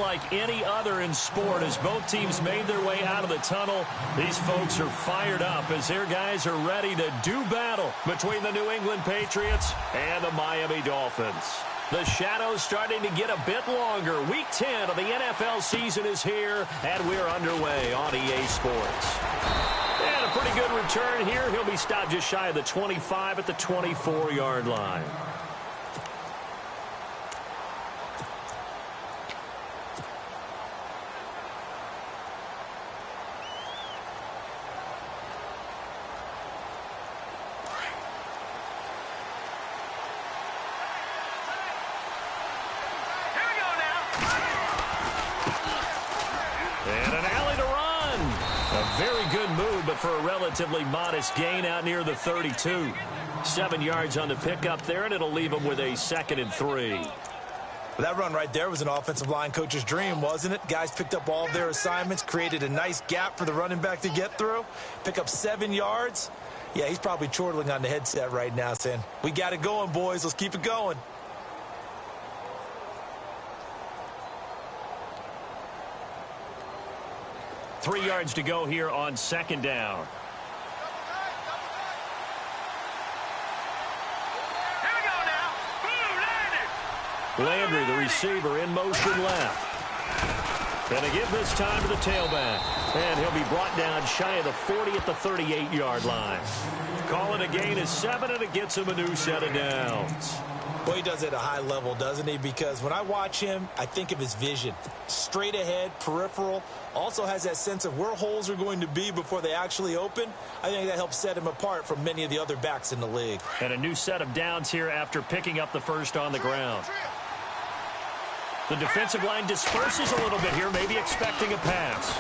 Like any other in sport, as both teams made their way out of the tunnel, these folks are fired up as their guys are ready to do battle between the New England Patriots and the Miami Dolphins. The shadows starting to get a bit longer. Week 10 of the NFL season is here, and we're underway on EA Sports. And a pretty good return here. He'll be stopped just shy of the 25 at the 24-yard line. For a relatively modest gain out near the 32. 7 yards on the pickup there, and it'll leave them with a 2nd and 3. Well, that run right there was an offensive line coach's dream, wasn't it? Guys picked up all of their assignments, created a nice gap for the running back to get through, pick up 7 yards. Yeah, he's probably chortling on the headset right now saying, we got it going, boys. Let's keep it going. Three yards to go here on 2nd down. Here we go now. Boom, Landry, the receiver, in motion left. Gonna give this time to the tailback. And he'll be brought down shy of the 40 at the 38-yard line. Call it a gain of 7, and it gets him a new set of downs. Well, he does it at a high level, doesn't he? Because when I watch him, I think of his vision. Straight ahead, peripheral. Also has that sense of where holes are going to be before they actually open. I think that helps set him apart from many of the other backs in the league. And a new set of downs here after picking up the first on the ground. The defensive line disperses a little bit here, maybe expecting a pass.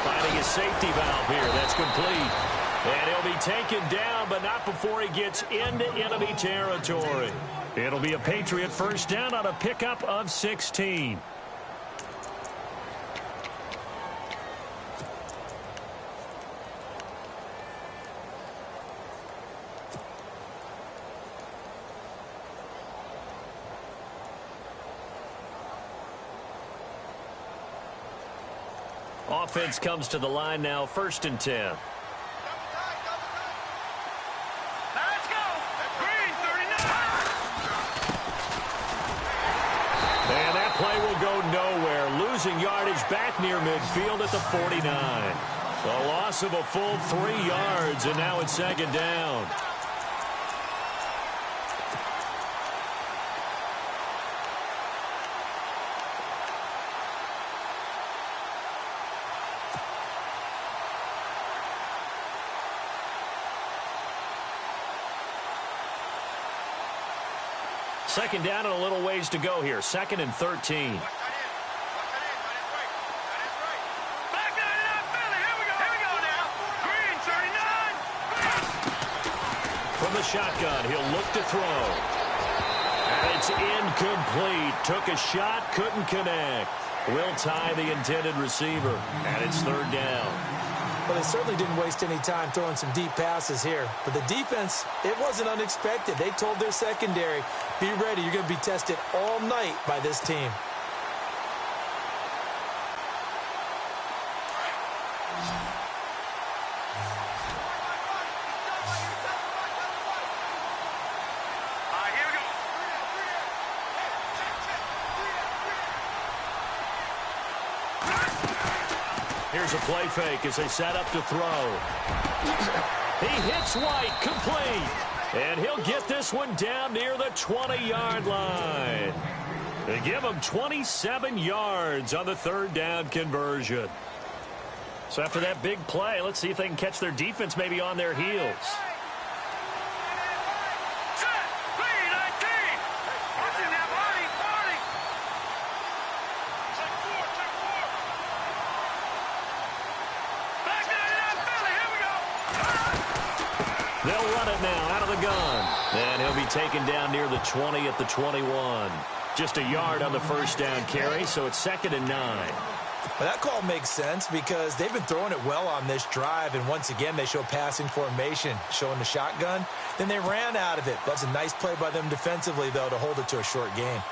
Finding a safety valve here. That's complete. And he'll be taken down, but not before he gets into enemy territory. It'll be a Patriot first down on a pickup of 16. Offense comes to the line now, 1st and 10. Losing yardage back near midfield at the 49. A loss of a full 3 yards, and now it's 2nd down. Second down and a little ways to go here. 2nd and 13. From the shotgun, he'll look to throw. And it's incomplete. Took a shot, couldn't connect. Will tie the intended receiver, and it's 3rd down. Well, they certainly didn't waste any time throwing some deep passes here. But the defense, it wasn't unexpected. They told their secondary, be ready. You're going to be tested all night by this team. Here's a play fake as they set up to throw. He hits White, complete. And he'll get this one down near the 20-yard line. They give him 27 yards on the 3rd down conversion. So after that big play, let's see if they can catch their defense maybe on their heels. They'll run it now out of the gun. And he'll be taken down near the 20 at the 21. Just a yard on the 1st down carry, so it's 2nd and 9. Well, that call makes sense because they've been throwing it well on this drive, and once again they show passing formation, showing the shotgun. Then they ran out of it. That's a nice play by them defensively, though, to hold it to a short gain.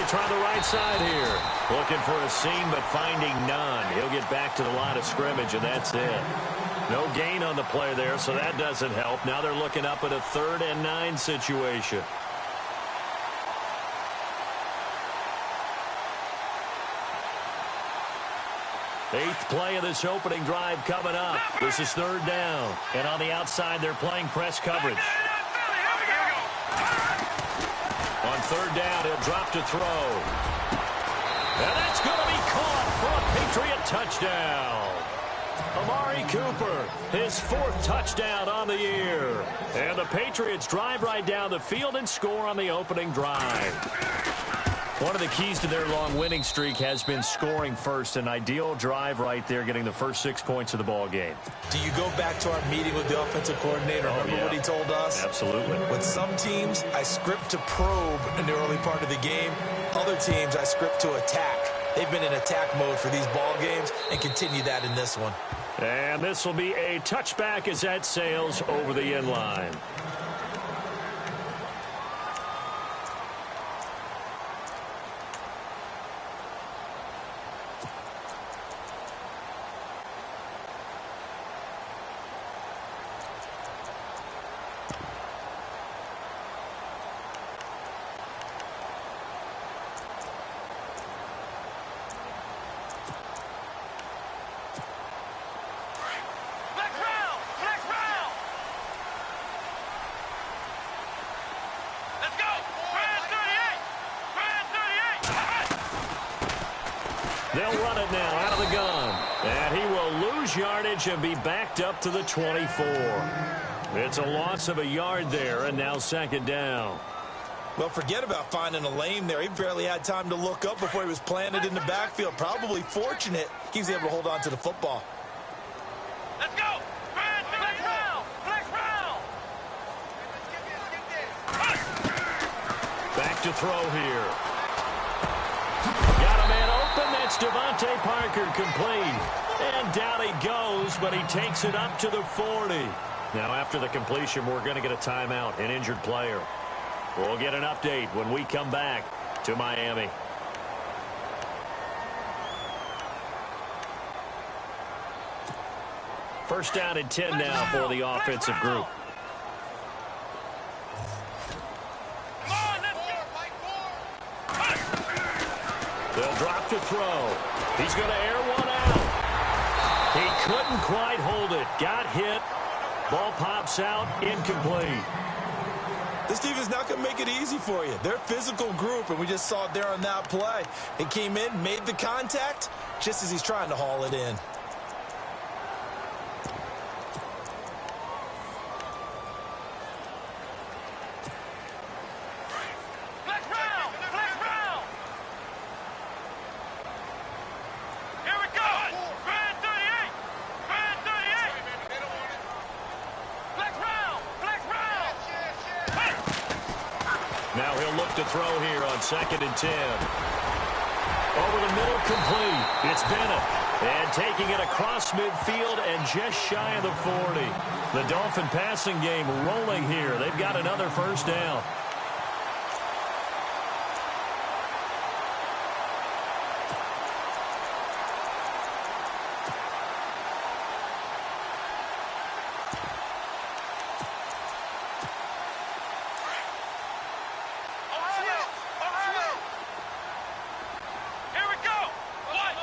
try the right side here. Looking for a seam, but finding none. He'll get back to the line of scrimmage, and that's it. No gain on the play there, so that doesn't help. Now they're looking up at a 3rd and 9 situation. Eighth play of this opening drive coming up. This is 3rd down. And on the outside, they're playing press coverage. On 3rd down, he'll drop to throw. And that's going to be caught for a Patriot touchdown. Amari Cooper, his 4th touchdown on the year. And the Patriots drive right down the field and score on the opening drive. One of the keys to their long winning streak has been scoring first. An ideal drive right there, getting the first 6 points of the ball game. Do you go back to our meeting with the offensive coordinator? Remember what he told us? Absolutely. With some teams, I script to probe in the early part of the game. Other teams, I script to attack. They've been in attack mode for these ball games and continue that in this one. And this will be a touchback as that sails over the end line. They'll run it now out of the gun. And he will lose yardage and be backed up to the 24. It's a loss of a yard there, and now 2nd down. Well, forget about finding a lane there. He barely had time to look up before he was planted in the backfield. Probably fortunate he was able to hold on to the football. Let's go! Flex round! Flex round! Back to throw here. Got a man open. That's Devontae Parker complete. And down he goes, but he takes it up to the 40. Now after the completion, we're going to get a timeout, an injured player. We'll get an update when we come back to Miami. First down and 10 now for the offensive group. They'll drop to throw. He's going to air one out. He couldn't quite hold it. Got hit. Ball pops out. Incomplete. This team is not going to make it easy for you. They're a physical group, and we just saw it there on that play. He came in, made the contact, just as he's trying to haul it in. Now he'll look to throw here on 2nd and 10. Over the middle, complete. It's Bennett. And taking it across midfield and just shy of the 40. The Dolphin passing game rolling here. They've got another first down.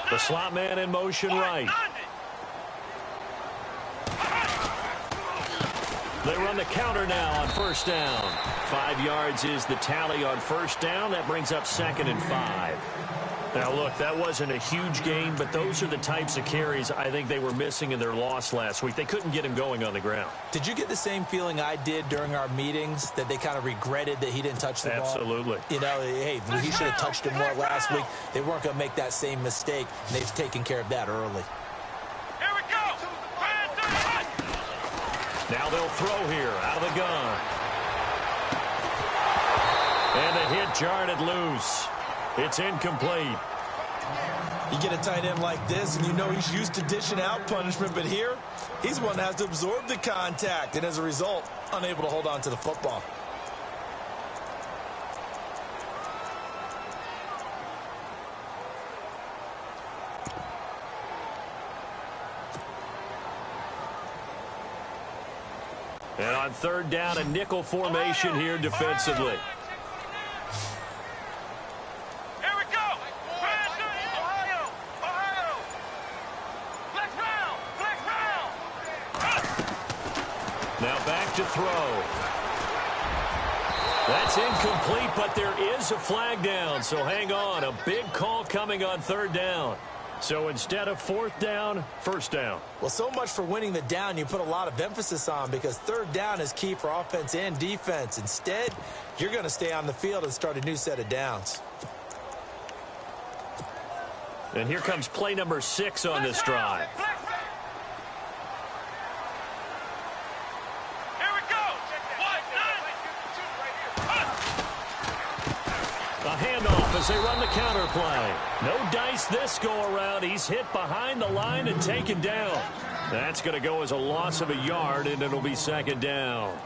The slot man in motion right. They run the counter now on first down. 5 yards is the tally on first down. That brings up 2nd and 5. Now, look, that wasn't a huge gain, but those are the types of carries I think they were missing in their loss last week. They couldn't get him going on the ground. Did you get the same feeling I did during our meetings, that they kind of regretted that he didn't touch the ball? Absolutely. You know, hey, he should have touched it more last week. They weren't going to make that same mistake, and they've taken care of that early. Here we go! Now they'll throw here out of the gun. And the hit jarred it loose. It's incomplete. You get a tight end like this, and you know he's used to dishing out punishment, but here, he's the one that has to absorb the contact, and as a result, unable to hold on to the football. And on third down, a nickel formation here defensively. Here we go. Ohio. Flex round. Now back to throw. That's incomplete, but there is a flag down, so hang on. A big call coming on third down. So instead of fourth down, first down. Well, so much for winning the down you put a lot of emphasis on, because third down is key for offense and defense. Instead, you're going to stay on the field and start a new set of downs. And here comes play number 6 on this drive. A handoff as they run the counter play. No dice this go-around. He's hit behind the line and taken down. That's going to go as a loss of a yard, and it'll be second down.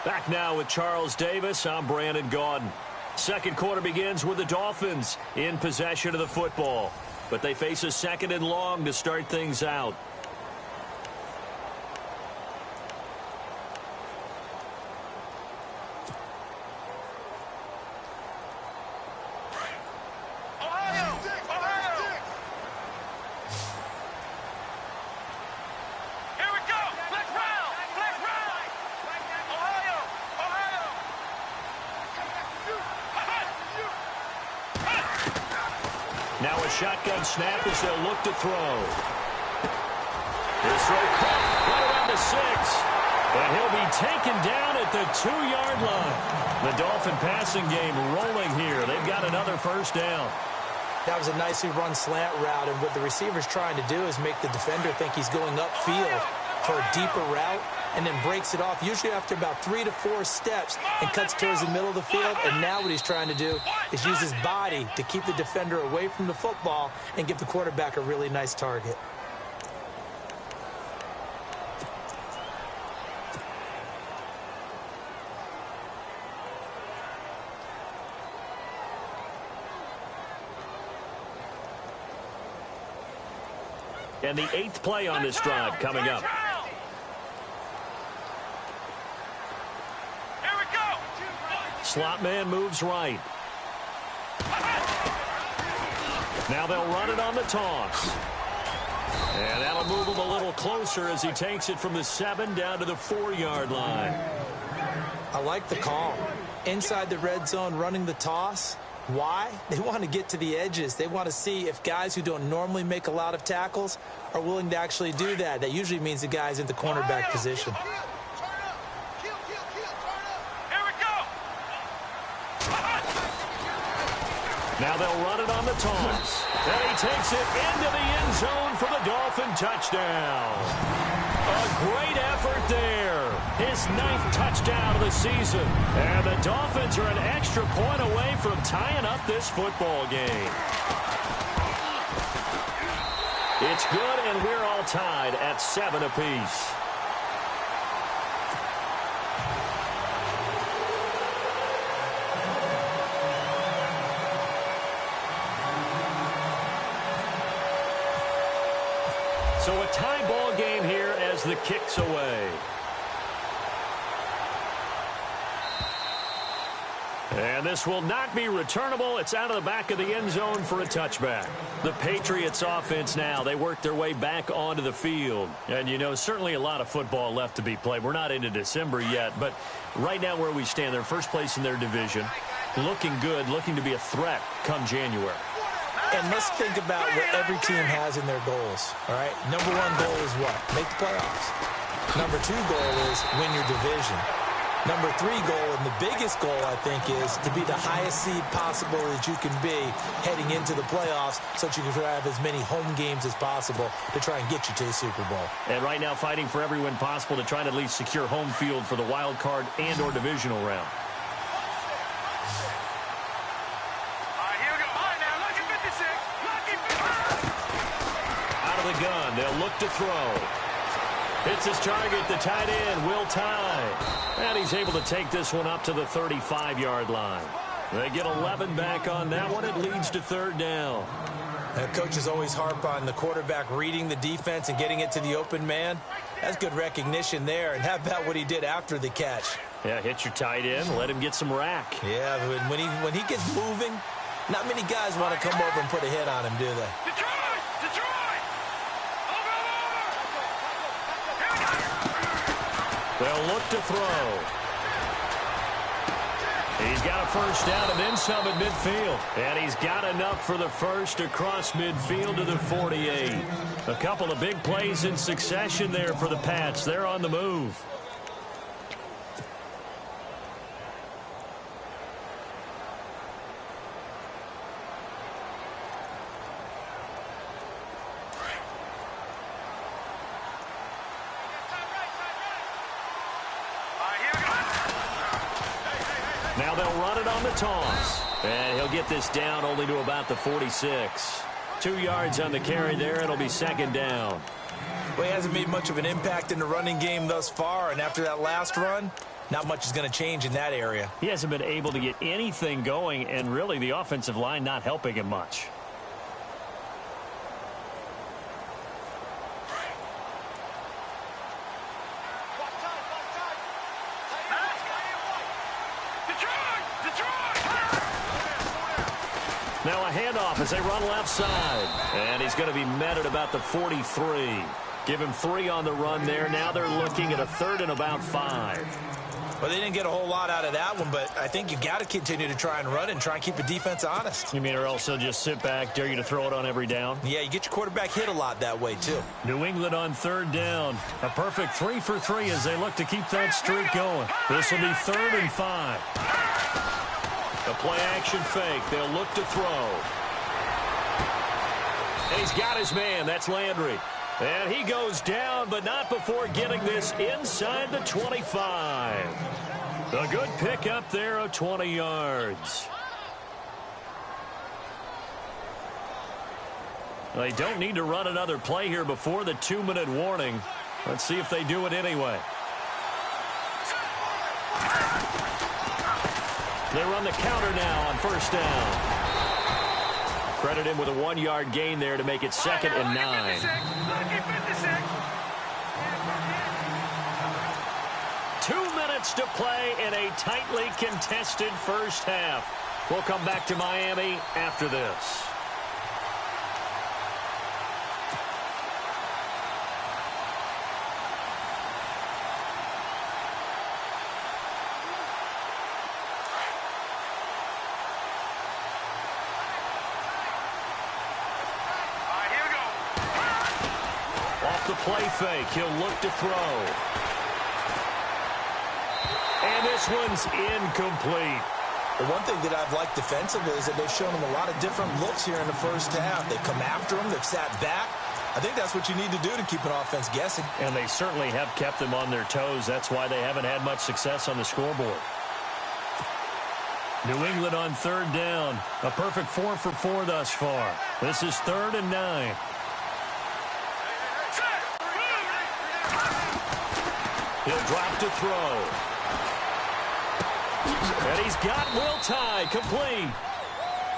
Back now with Charles Davis. I'm Brandon Gaudin. Second quarter begins with the Dolphins in possession of the football, but they face a second and long to start things out. Now a shotgun snap as they'll look to throw. His throw caught right around the 6. And he'll be taken down at the 2-yard line. The Dolphin passing game rolling here. They've got another first down. That was a nicely run slant route, and what the receiver's trying to do is make the defender think he's going upfield for a deeper route, and then breaks it off, usually after about 3 to 4 steps, and cuts towards the middle of the field. And now what he's trying to do is use his body to keep the defender away from the football and give the quarterback a really nice target. And the 8th play on this drive coming up. Slot man moves right. Now they'll run it on the toss. And that'll move him a little closer as he takes it from the 7 down to the 4-yard line. I like the call. Inside the red zone running the toss. Why? They want to get to the edges. They want to see if guys who don't normally make a lot of tackles are willing to actually do that. That usually means the guy's in the cornerback position. Now they'll run it on the toss. And he takes it into the end zone for the Dolphin touchdown. A great effort there. His 9th touchdown of the season. And the Dolphins are an extra point away from tying up this football game. It's good, and we're all tied at 7 apiece. So a tie ball game here as the kick's away. And this will not be returnable. It's out of the back of the end zone for a touchback. The Patriots offense now, they work their way back onto the field. And, you know, certainly a lot of football left to be played. We're not into December yet, but right now where we stand, they're first place in their division. Looking good, looking to be a threat come January. And let's think about what every team has in their goals, all right? Number 1 goal is what? Make the playoffs. Number 2 goal is win your division. Number 3 goal, and the biggest goal, I think, is to be the highest seed possible that you can be heading into the playoffs so that you can have as many home games as possible to try and get you to the Super Bowl. And right now fighting for every win possible to try and at least secure home field for the wild card and or divisional round. Here we go. All right, now, lucky 56. Lucky 56. Out of the gun, they'll look to throw. Hits his target, the tight end, Will Tye. And he's able to take this one up to the 35-yard line. They get 11 back on that one. It leads to 3rd down. Coaches always harp on the quarterback reading the defense and getting it to the open man. That's good recognition there. And how about what he did after the catch? Yeah, hit your tight end, let him get some rack. Yeah, when he gets moving, not many guys want to come over and put a hit on him, do they? Detroit! Detroit! Over! Here we go! They'll look to throw. He's got a first down and then some at midfield. And he's got enough for the first across midfield to the 48. A couple of big plays in succession there for the Pats. They're on the move. Now they'll run it on the toss. And he'll get this down only to about the 46. 2 yards on the carry there. It'll be 2nd down. Well, he hasn't made much of an impact in the running game thus far. And after that last run, not much is going to change in that area. He hasn't been able to get anything going. And really the offensive line not helping him much. Now a handoff as they run left side. And he's going to be met at about the 43. Give him 3 on the run there. Now they're looking at a 3rd and about 5. Well, they didn't get a whole lot out of that one, but I think you got to continue to try and run and try and keep the defense honest. You mean or also just sit back, dare you to throw it on every down? Yeah, you get your quarterback hit a lot that way, too. New England on 3rd down. A perfect 3 for 3 as they look to keep that streak going. This will be 3rd and 5. A play-action fake. They'll look to throw. And he's got his man. That's Landry. And he goes down, but not before getting this inside the 25. A good pick up there of 20 yards. They don't need to run another play here before the 2-minute warning. Let's see if they do it anyway. They run the counter now on 1st down. Credit him with a 1-yard gain there to make it 2nd and 9. 2 minutes to play in a tightly contested first half. We'll come back to Miami after this. The play fake. He'll look to throw. And this one's incomplete. The one thing that I've liked defensively is that they've shown him a lot of different looks here in the first half. They've come after him. They've sat back. I think that's what you need to do to keep an offense guessing. And they certainly have kept them on their toes. That's why they haven't had much success on the scoreboard. New England on 3rd down. A perfect 4 for 4 thus far. This is 3rd and 9. He'll drop to throw. And he's got Will Tye complete.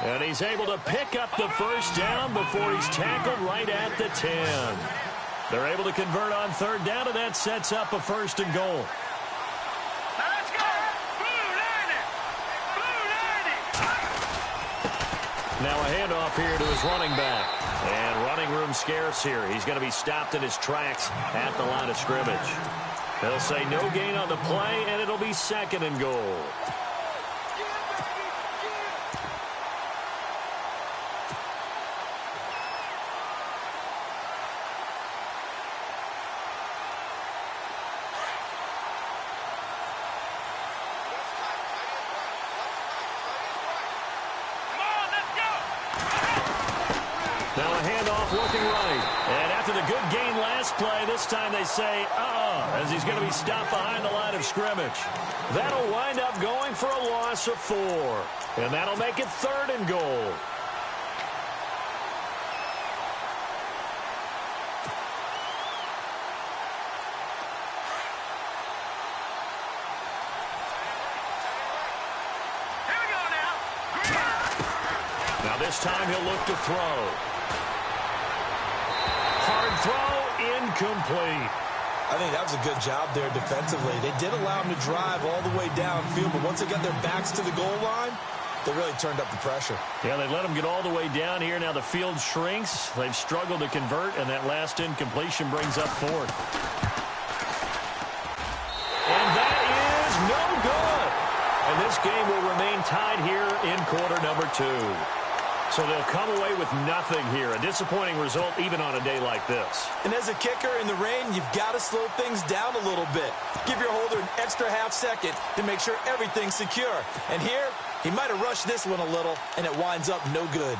And he's able to pick up the first down before he's tackled right at the 10. They're able to convert on 3rd down, and that sets up a 1st and goal. Now let's go. Blue 90. Now a handoff here to his running back. And running room scarce here. He's going to be stopped in his tracks at the line of scrimmage. They'll say no gain on the play, and it'll be 2nd and goal. Now a handoff looking right. And after the good gain last play, this time they say, as he's going to be stopped behind the line of scrimmage. That'll wind up going for a loss of 4. And that'll make it 3rd and goal. This time he'll look to throw. Hard throw, incomplete. I think that was a good job there defensively. They did allow him to drive all the way downfield, but once they got their backs to the goal line, they really turned up the pressure. Yeah, they let him get all the way down here. Now the field shrinks. They've struggled to convert, and that last incompletion brings up 4th. And that is no good. And this game will remain tied here in quarter number 2. So they'll come away with nothing here. A disappointing result even on a day like this. And as a kicker in the rain, you've got to slow things down a little bit. Give your holder an extra half second to make sure everything's secure. And here, he might have rushed this one a little, and it winds up no good.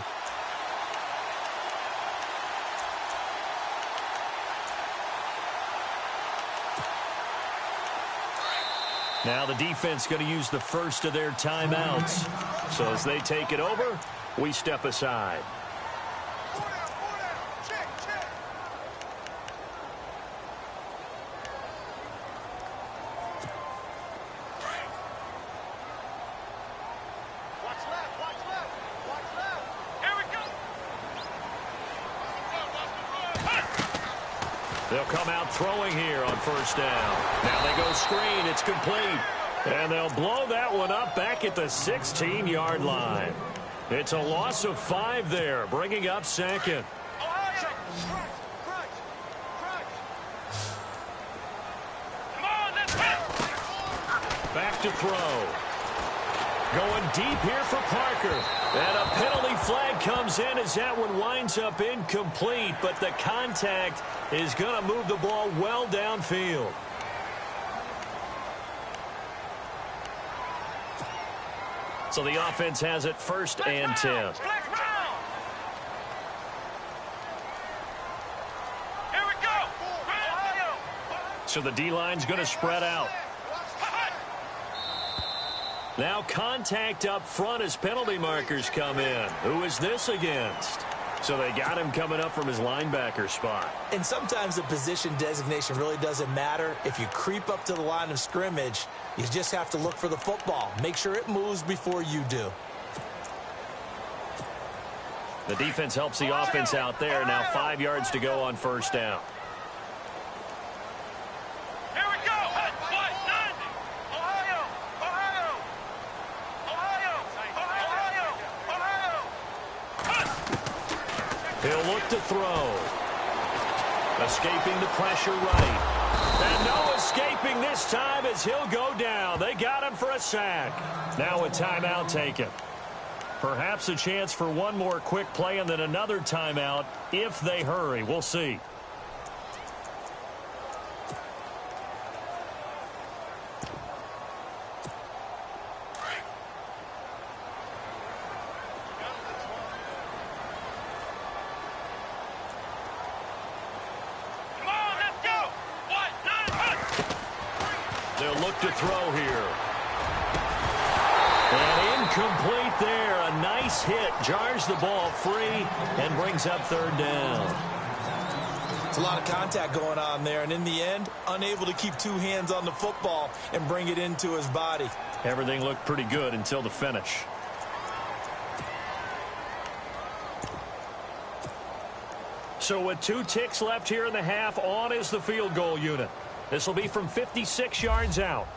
Now the defense going to use the first of their timeouts. So as they take it over, we step aside. They'll come out throwing here on first down. Now they go screen. It's complete. And they'll blow that one up back at the 16-yard line. It's a loss of 5 there, bringing up 2nd. Back to throw. Going deep here for Parker. And a penalty flag comes in as that one winds up incomplete, but the contact is going to move the ball well downfield. So the offense has it 1st and 10. So the D-line's going to spread out. Now contact up front as penalty markers come in. Who is this against? So they got him coming up from his linebacker spot. And sometimes the position designation really doesn't matter. If you creep up to the line of scrimmage, you just have to look for the football. Make sure it moves before you do. The defense helps the offense out there. Now 5 yards to go on first down. He'll look to throw. Escaping the pressure right. And no escaping this time as he'll go down. They got him for a sack. Now a timeout taken. Perhaps a chance for one more quick play and then another timeout if they hurry. We'll see. They'll look to throw here. And incomplete there. A nice hit. Jars the ball free and brings up 3rd down. It's a lot of contact going on there. And in the end, unable to keep 2 hands on the football and bring it into his body. Everything looked pretty good until the finish. So with 2 ticks left here in the half, on is the field goal unit. This will be from 56 yards out.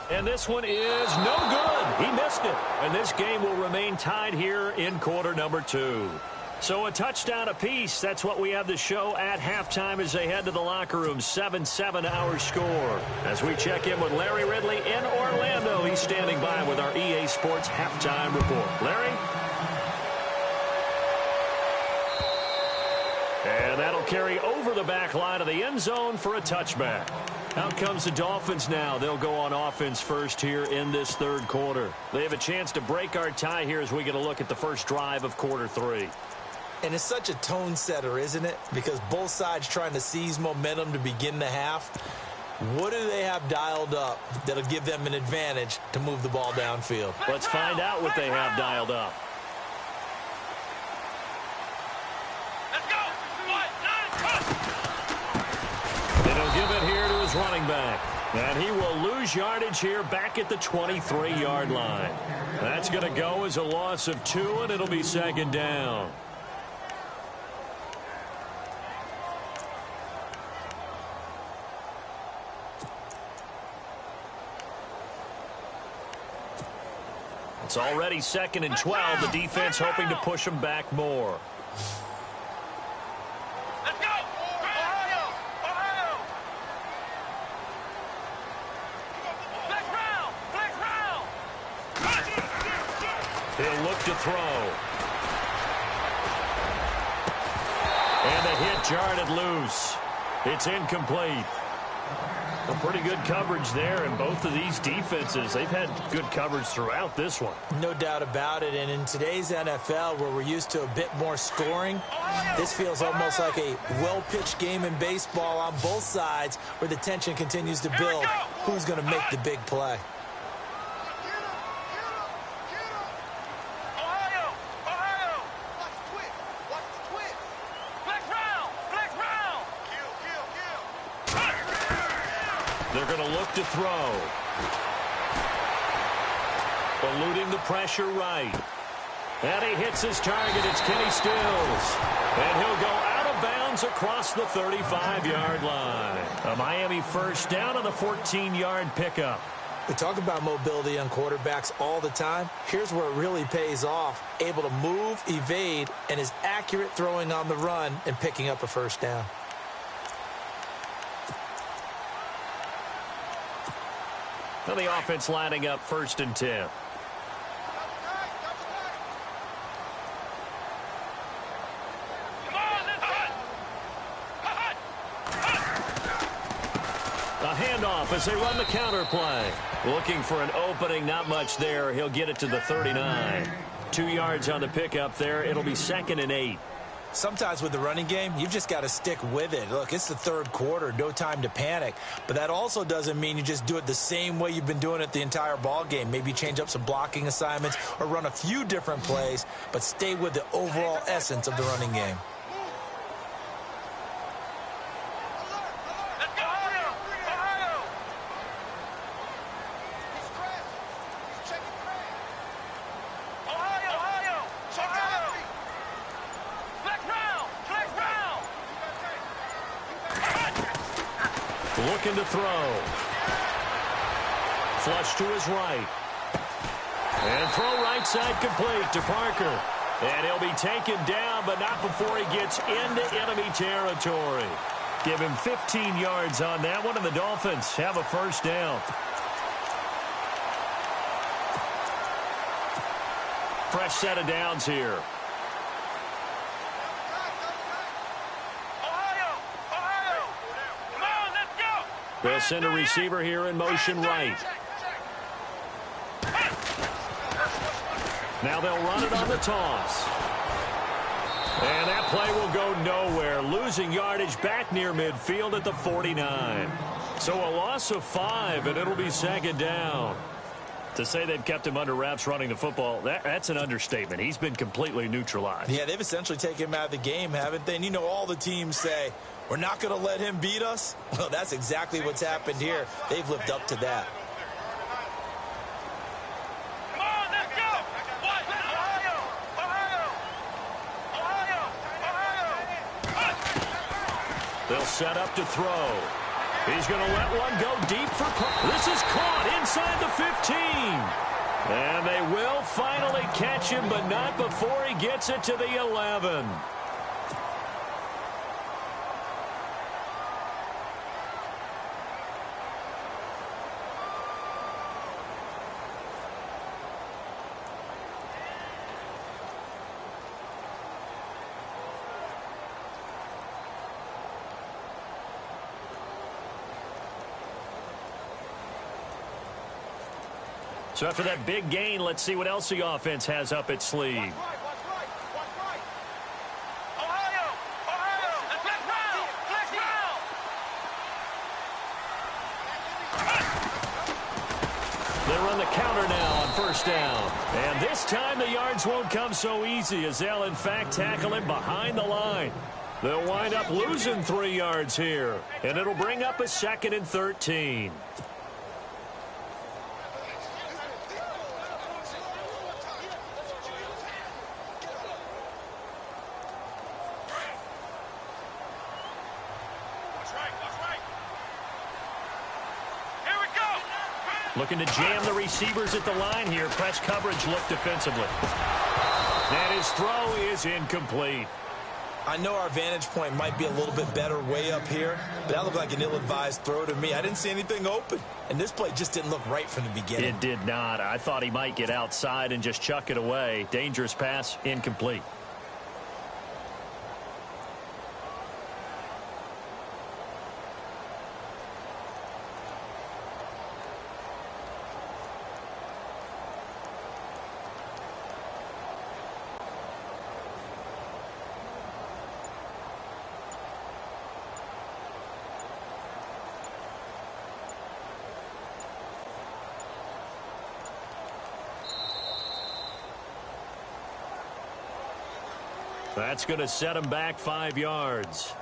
And this one is no good. He missed it. And this game will remain tied here in quarter number 2. So a touchdown apiece. That's what we have to show at halftime as they head to the locker room. 7-7 our score. As we check in with Larry Ridley in Orlando. He's standing by with our EA Sports halftime report. Larry? And that'll carry over the back line of the end zone for a touchback. Out comes the Dolphins now. They'll go on offense first here in this third quarter. They have a chance to break our tie here as we get a look at the first drive of quarter 3. And it's such a tone setter, isn't it? Because both sides trying to seize momentum to begin the half. What do they have dialed up that'll give them an advantage to move the ball downfield? Let's find out what they have dialed up. Let's go. And he'll give it here to his running back. And he will lose yardage here back at the 23-yard line. That's going to go as a loss of 2, and it'll be second down. It's already 2nd and 12. The defense hoping to push them back more. Let's go. Ohio. Ohio. Flex round. Flex round. He'll look to throw. And the hit jarred loose. It's incomplete. Well, pretty good coverage there, and both of these defenses, they've had good coverage throughout this one. No doubt about it, and in today's NFL, where we're used to a bit more scoring, this feels almost like a well-pitched game in baseball on both sides where the tension continues to build. Who's going to make the big play? Ohio. Ohio. Watch the twist. Watch the twist. Flex round. Flex round. Kill, kill, kill. They're going to look to throw. Eluding the pressure right. And he hits his target. It's Kenny Stills. And he'll go out of bounds across the 35-yard line. A Miami first down on the 14-yard pickup. We talk about mobility on quarterbacks all the time. Here's where it really pays off. Able to move, evade, and is accurate throwing on the run and picking up a first down. Well, the offense lining up 1st and 10. A handoff as they run the counter play. Looking for an opening, not much there. He'll get it to the 39. 2 yards on the pickup there. It'll be 2nd and 8. Sometimes with the running game, you've just got to stick with it. Look, it's the third quarter, no time to panic. But that also doesn't mean you just do it the same way you've been doing it the entire ball game. Maybe change up some blocking assignments or run a few different plays, but stay with the overall essence of the running game. Let's go. Ohio. Ohio. Ohio. Ohio. Ohio. Flex round. Flex round. Looking to throw. Flush to his right. And throw right side complete to Parker. And he'll be taken down, but not before he gets into enemy territory. Give him 15 yards on that one, and the Dolphins have a first down. Fresh set of downs here. Ohio. Ohio. Come on, let's go. They'll send a receiver here in motion right. Now they'll run it on the toss. And that play will go nowhere. Losing yardage back near midfield at the 49. So a loss of 5, and it'll be 2nd down. To say they've kept him under wraps running the football, that's an understatement. He's been completely neutralized. Yeah, they've essentially taken him out of the game, haven't they? And you know, all the teams say, we're not going to let him beat us. Well, that's exactly what's happened here. They've lived up to that. Come on, let's go. What? Ohio. Ohio. Ohio. Ohio. They'll set up to throw. He's going to let one go deep for this is caught inside the 15. And they will finally catch him, but not before he gets it to the 11. So after that big gain, let's see what else the offense has up its sleeve. Ohio! Flex round! Flex round! They run the counter now on first down. And this time the yards won't come so easy as they'll, in fact, tackle him behind the line. They'll wind up losing 3 yards here. And it'll bring up a 2nd and 13. Looking to jam the receivers at the line here. Press coverage look defensively. And his throw is incomplete. I know our vantage point might be a little bit better way up here, but that looked like an ill-advised throw to me. I didn't see anything open, and this play just didn't look right from the beginning. It did not. I thought he might get outside and just chuck it away. Dangerous pass, incomplete. That's going to set him back 5 yards.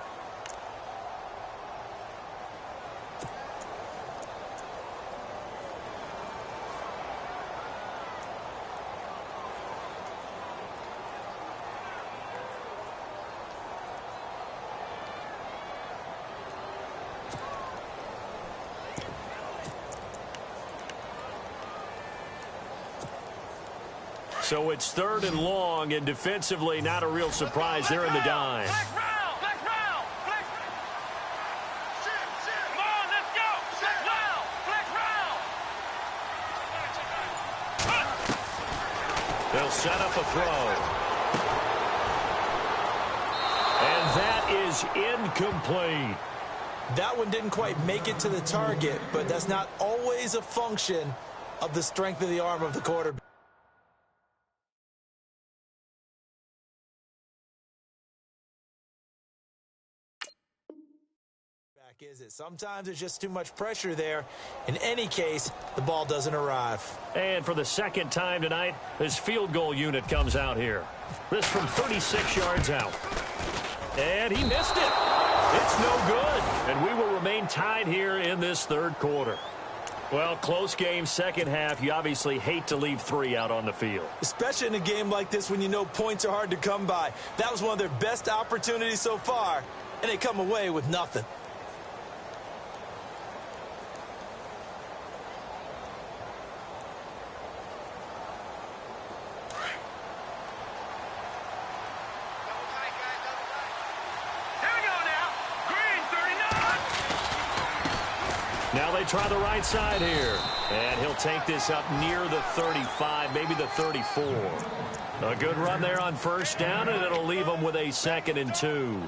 So it's 3rd and long, and defensively not a real surprise. They're in the dime. Flex round! Flex round! Flex. Come on, let's go! Flex round! Flex round! They'll set up a throw. And that is incomplete. That one didn't quite make it to the target, but that's not always a function of the strength of the arm of the quarterback. Is it? Sometimes there's just too much pressure there. In any case, the ball doesn't arrive. And for the 2nd time tonight, this field goal unit comes out here. This from 36 yards out. And he missed it. It's no good. And we will remain tied here in this 3rd quarter. Well, close game, 2nd half. You obviously hate to leave 3 out on the field. Especially in a game like this when you know points are hard to come by. That was one of their best opportunities so far, and they come away with nothing. Now they try the right side here. And he'll take this up near the 35, maybe the 34. A good run there on first down, and it'll leave them with a 2nd and 2.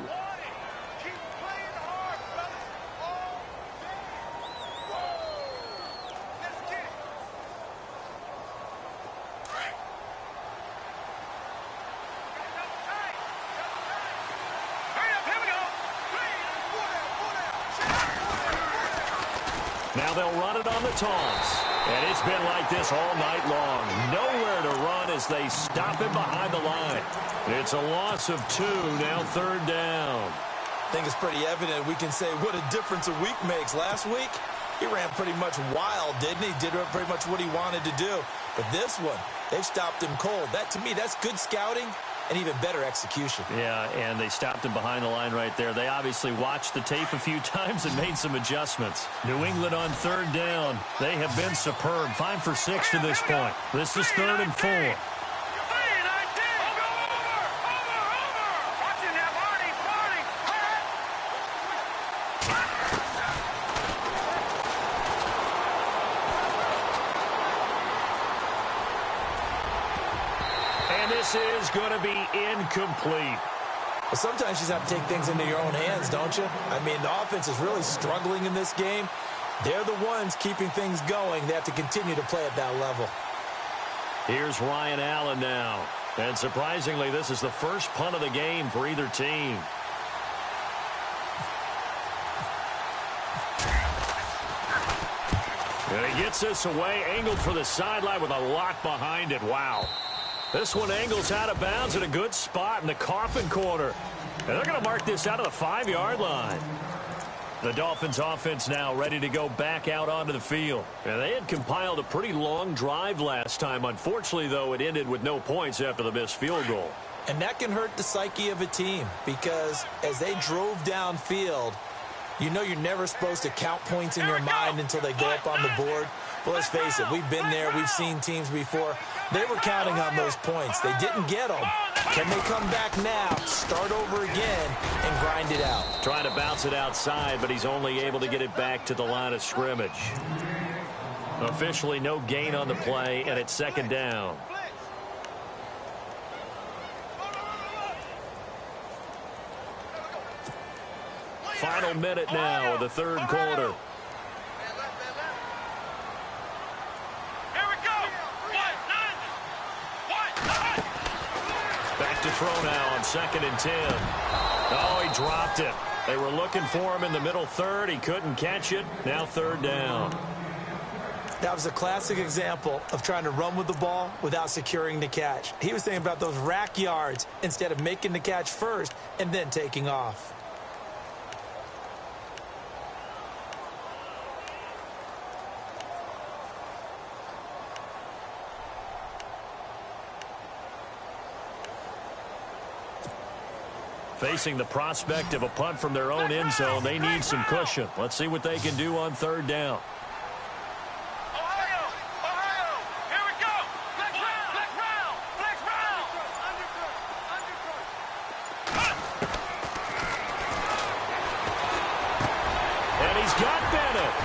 Now they'll run it on the toss. And it's been like this all night long. Nowhere to run as they stop him behind the line. It's a loss of 2, now 3rd down. I think it's pretty evident we can say what a difference a week makes. Last week, he ran pretty much wild, didn't he? Did pretty much what he wanted to do. But this one, they've stopped him cold. That, to me, that's good scouting and even better execution. Yeah, and they stopped him behind the line right there. They obviously watched the tape a few times and made some adjustments. New England on 3rd down. They have been superb. 5 for 6 to this point. This is 3rd and 4. This is going to be incomplete. Well, sometimes you just have to take things into your own hands, don't you? I mean, the offense is really struggling in this game. They're the ones keeping things going. They have to continue to play at that level. Here's Ryan Allen now. And surprisingly, this is the first punt of the game for either team. And he gets this away, angled for the sideline with a lot behind it. Wow. This one angles out of bounds at a good spot in the coffin corner. And they're going to mark this out of the 5-yard line. The Dolphins offense now ready to go back out onto the field. And they had compiled a pretty long drive last time. Unfortunately, though, it ended with no points after the missed field goal. And that can hurt the psyche of a team because as they drove downfield, you know you're never supposed to count points in your mind until they go up on the board. But let's face it, we've been there. We've seen teams before. They were counting on those points. They didn't get them. Can they come back now, start over again, and grind it out? Trying to bounce it outside, but he's only able to get it back to the line of scrimmage. Officially no gain on the play, and it's second down. Final minute now of the third quarter. Back to throw now on 2nd and 10. Oh, he dropped it. They were looking for him in the middle third. He couldn't catch it. Now 3rd down. That was a classic example of trying to run with the ball without securing the catch. He was thinking about those rack yards instead of making the catch first and then taking off. Facing the prospect of a punt from their own end zone, they need some cushion. Let's see what they can do on 3rd down. Here we go. Flex round. And he's got Bennett.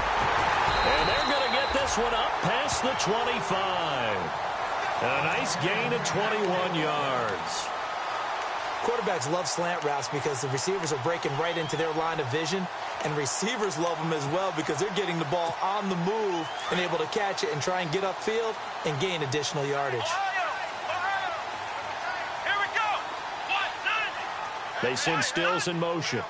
And they're going to get this one up past the 25. A nice gain of 21 yards. Quarterbacks love slant routes because the receivers are breaking right into their line of vision, and receivers love them as well because they're getting the ball on the move and able to catch it and try and get upfield and gain additional yardage. Here we go. They send Stills in motion.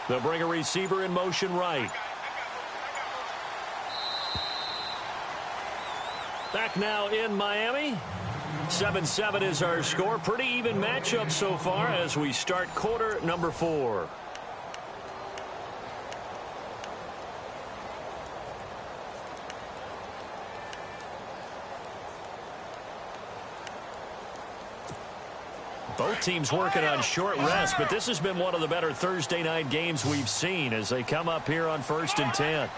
They'll bring a receiver in motion right. Back now in Miami. 7-7 is our score. Pretty even matchup so far as we start quarter number 4. Both teams working on short rest, but this has been one of the better Thursday night games we've seen as they come up here on 1st and 10.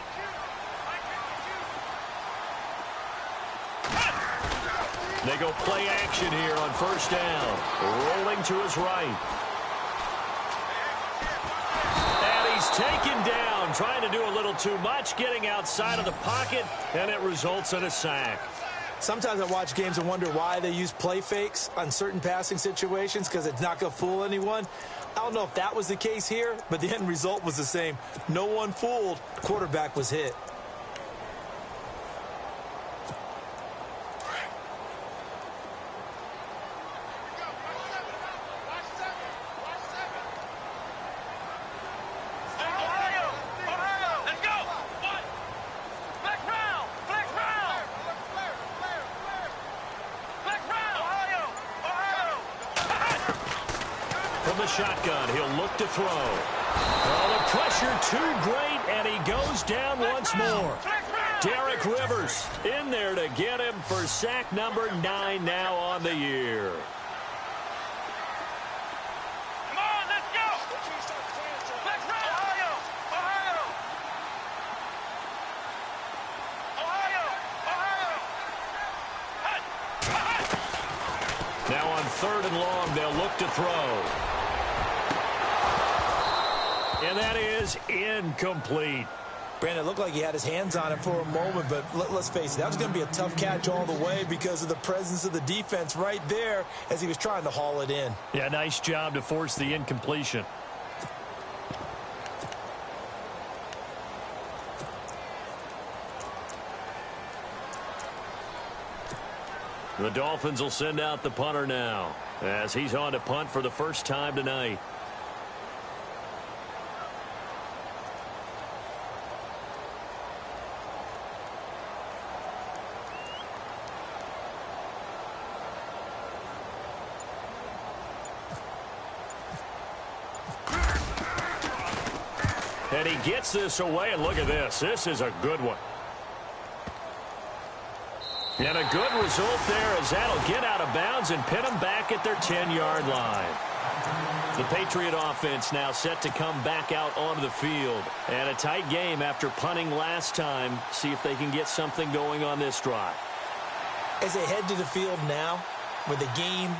They go play action here on 1st down. Rolling to his right. And he's taken down, trying to do a little too much, getting outside of the pocket, and it results in a sack. Sometimes I watch games and wonder why they use play fakes on certain passing situations because it's not going to fool anyone. I don't know if that was the case here, but the end result was the same. No one fooled. Quarterback was hit. Shotgun, he'll look to throw. Oh, the pressure too great, and he goes down once more. Derek Rivers in there to get him for sack number 9 now on the year. Come on, let's go. Now on 3rd and long, they'll look to throw. And that is incomplete. Brandon, it looked like he had his hands on it for a moment, but let's face it, that was going to be a tough catch all the way because of the presence of the defense right there as he was trying to haul it in. Yeah, nice job to force the incompletion. The Dolphins will send out the punter now as he's on to punt for the first time tonight. And he gets this away, and look at this. This is a good one. And a good result there as that'll get out of bounds and pin them back at their 10-yard line. The Patriot offense now set to come back out onto the field. And a tight game after punting last time. See if they can get something going on this drive. As they head to the field now, with the game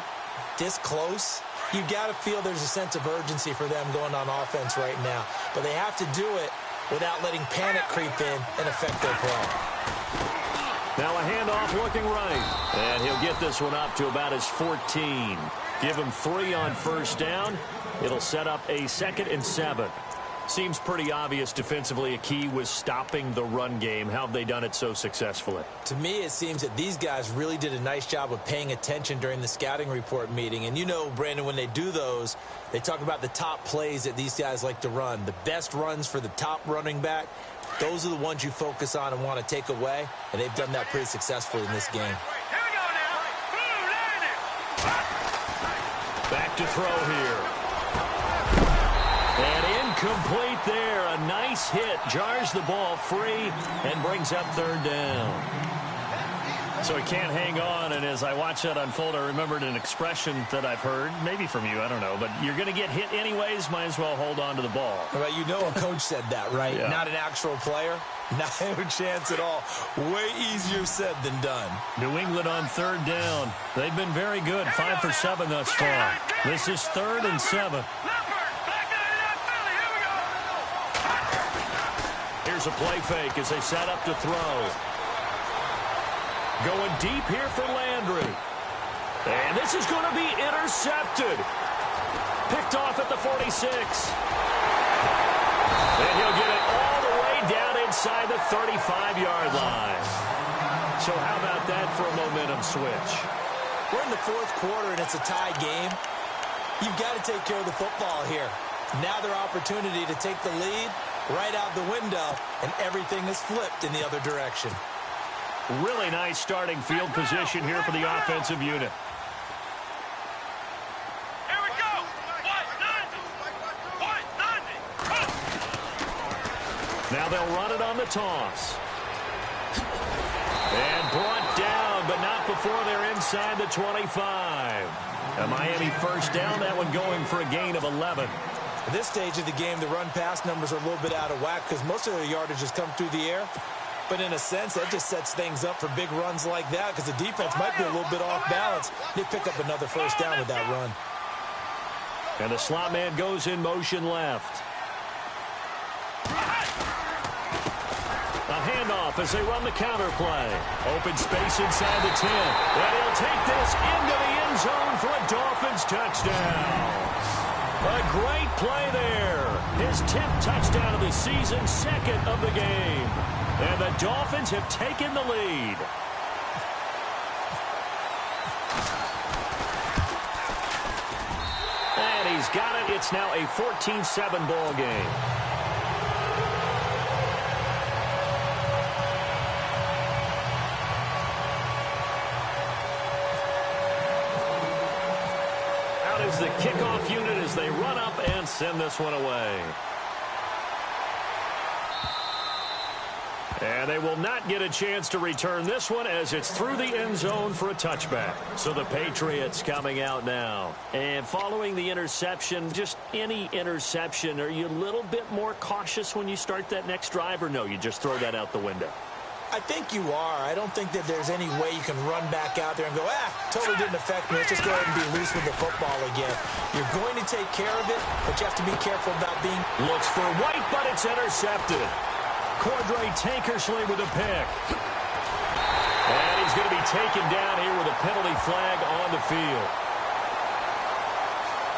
this close, you've got to feel there's a sense of urgency for them going on offense right now. But they have to do it without letting panic creep in and affect their play. Now a handoff looking right. And he'll get this one up to about his 14. Give him 3 on first down. It'll set up a 2nd and 7. Seems pretty obvious defensively a key was stopping the run game. How have they done it so successfully? To me, it seems that these guys really did a nice job of paying attention during the scouting report meeting. And you know, Brandon, when they do those, they talk about the top plays that these guys like to run. The best runs for the top running back. Those are the ones you focus on and want to take away. And they've done that pretty successfully in this game. Back to throw here. And incomplete there. A nice hit. Jars the ball free and brings up 3rd down. So he can't hang on, and as I watch that unfold, I remembered an expression that I've heard, maybe from you, I don't know, but you're going to get hit anyways, might as well hold on to the ball. Well, you know a coach said that, right? Yeah. Not an actual player. Not a chance at all. Way easier said than done. New England on 3rd down. They've been very good, 5 for 7 thus far. This is 3rd and 7. Here's a play fake as they set up to throw. Going deep here for Landry. And this is going to be intercepted. Picked off at the 46. And he'll get it all the way down inside the 35-yard line. So how about that for a momentum switch? We're in the 4th quarter, and it's a tie game. You've got to take care of the football here. Now their opportunity to take the lead right out the window, and everything is flipped in the other direction. Really nice starting field position here for the offensive unit. Here we go. Now they'll run it on the toss. And brought down, but not before they're inside the 25. A Miami first down, that one going for a gain of 11. At this stage of the game, the run-pass numbers are a little bit out of whack because most of their yardage has come through the air. But in a sense, that just sets things up for big runs like that because the defense might be a little bit off balance. They pick up another first down with that run. And the slot man goes in motion left. A handoff as they run the counter play. Open space inside the 10. And he'll take this into the end zone for a Dolphins touchdown. A great play there. His 10th touchdown of the season, 2nd of the game. And the Dolphins have taken the lead. And he's got it. It's now a 14-7 ball game. Out is the kickoff unit as they run up and send this one away. And they will not get a chance to return this one as it's through the end zone for a touchback. So the Patriots coming out now. And following the interception, just any interception, are you a little bit more cautious when you start that next drive, or no, you just throw that out the window? I think you are. I don't think that there's any way you can run back out there and go, totally didn't affect me. Let's just go ahead and be loose with the football again. You're going to take care of it, but you have to be careful about being... Looks for White, but it's intercepted. Cordray Tankersley with a pick. And he's going to be taken down here with a penalty flag on the field.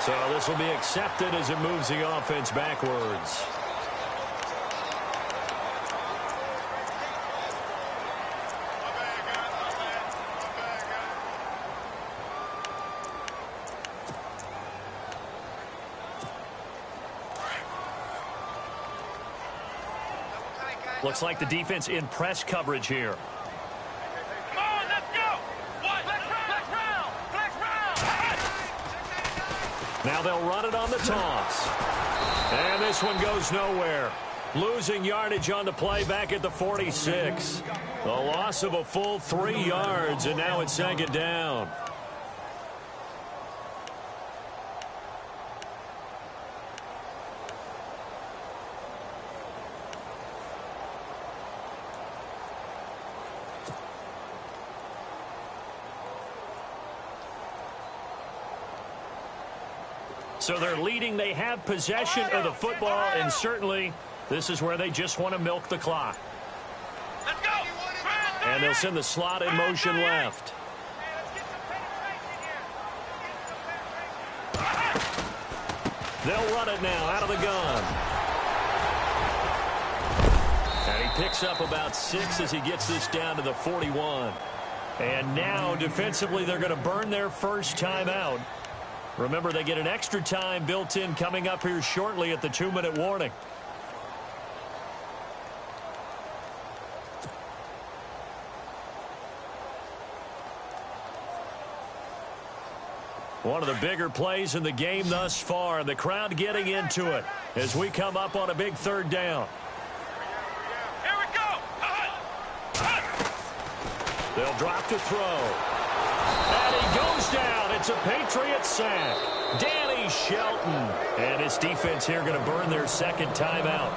So this will be accepted as it moves the offense backwards. Looks like the defense in press coverage here. Come on, let's go. What? Flex round. Flex round. Now they'll run it on the toss. And this one goes nowhere. Losing yardage on the play back at the 46. A loss of a full 3 yards, and now it's second down. So they're leading. They have possession of the football, and certainly this is where they just want to milk the clock. Let's go. And they'll send the slot in motion left. They'll run it now out of the gun. And he picks up about 6 as he gets this down to the 41. And now defensively they're going to burn their first timeout. Remember, they get an extra time built in coming up here shortly at the 2-minute warning. One of the bigger plays in the game thus far, and the crowd getting into it as we come up on a big third down. Here we go. They'll drop to throw. And he goes down. It's a Patriot sack. Danny Shelton. And his defense here going to burn their second timeout.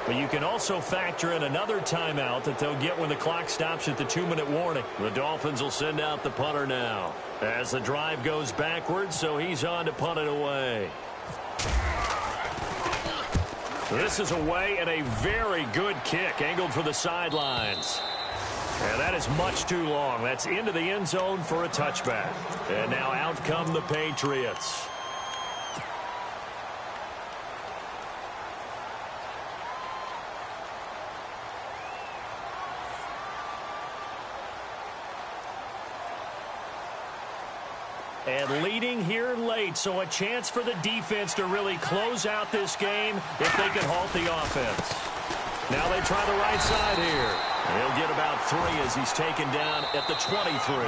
But you can also factor in another timeout that they'll get when the clock stops at the 2-minute warning. The Dolphins will send out the punter now as the drive goes backwards, so he's on to punt it away. This is away and a very good kick angled for the sidelines. And that is much too long. That's into the end zone for a touchback. And now out come the Patriots. And leading here late, so a chance for the defense to really close out this game if they can halt the offense. Now they try the right side here. He'll get about 3 as he's taken down at the 23.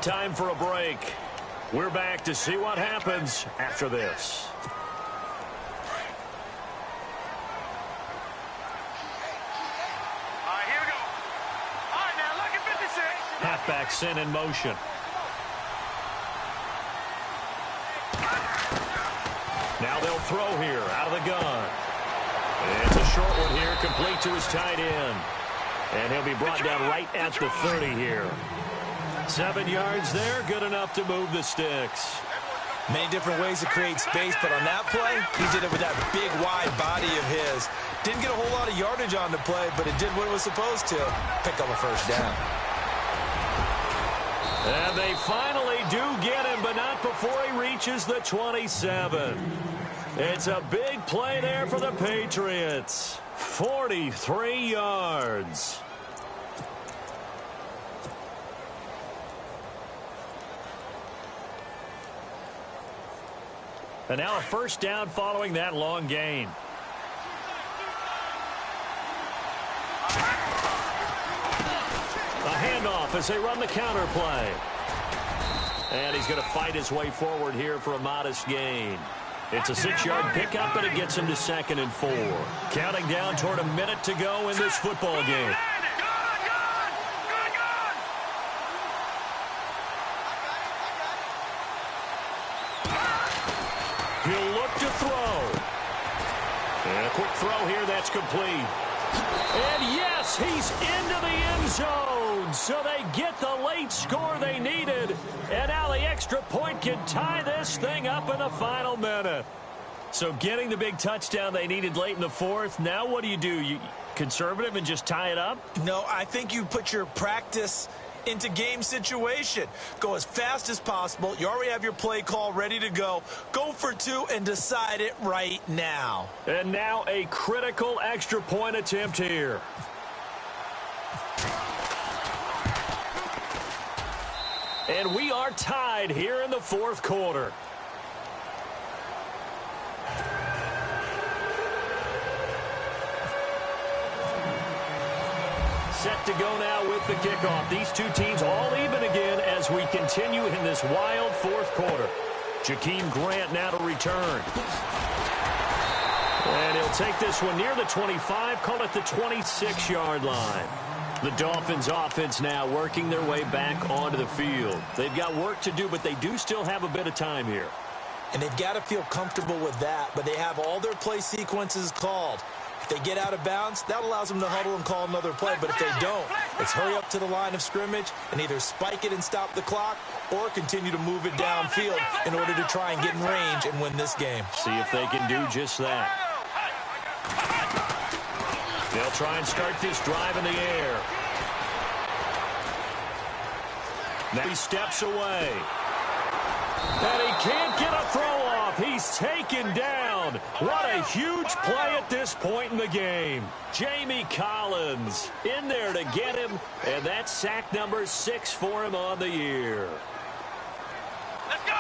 Time for a break. We're back to see what happens after this. All right, here we go. All right, now look at 56. Halfback sent in motion. Now they'll throw here out of the gun. It's a short one here, complete to his tight end. And he'll be brought down right at the 30 here. 7 yards there, good enough to move the sticks. Many different ways to create space, but on that play, he did it with that big, wide body of his. Didn't get a whole lot of yardage on the play, but it did what it was supposed to. Pick up a first down. And they finally do get him, but not before he reaches the 27. It's a big play there for the Patriots. 43 yards. And now a first down following that long gain. A handoff as they run the counter play. And he's going to fight his way forward here for a modest gain. It's a 6-yard pickup, but it gets him to 2nd and 4. Counting down toward a minute to go in this football game. He'll look to throw. And a quick throw here, that's complete. And yes, he's into the end zone. So they get the late score they needed. And now the extra point can tie this thing up in the final minute. So getting the big touchdown they needed late in the 4th. Now what do? You conservative and just tie it up? No, I think you put your practice into game situation. Go as fast as possible. You already have your play call ready to go. Go for 2 and decide it right now. And now a critical extra point attempt here. And we are tied here in the 4th quarter. set to go now with the kickoff. These two teams all even again as we continue in this wild fourth quarter. Jakeem Grant now to return. And he'll take this one near the 25, call it the 26-yard line. The Dolphins offense now working their way back onto the field. They've got work to do, but they do still have a bit of time here. And they've got to feel comfortable with that, but they have all their play sequences called. If they get out of bounds, that allows them to huddle and call another play. But if they don't, it's hurry up to the line of scrimmage and either spike it and stop the clock or continue to move it downfield in order to try and get in range and win this game. See if they can do just that. They'll try and start this drive in the air. Now he steps away. And he can't get a throw off. He's taken down. What a huge play at this point in the game. Jamie Collins in there to get him. And that's sack number 6 for him on the year. Let's go!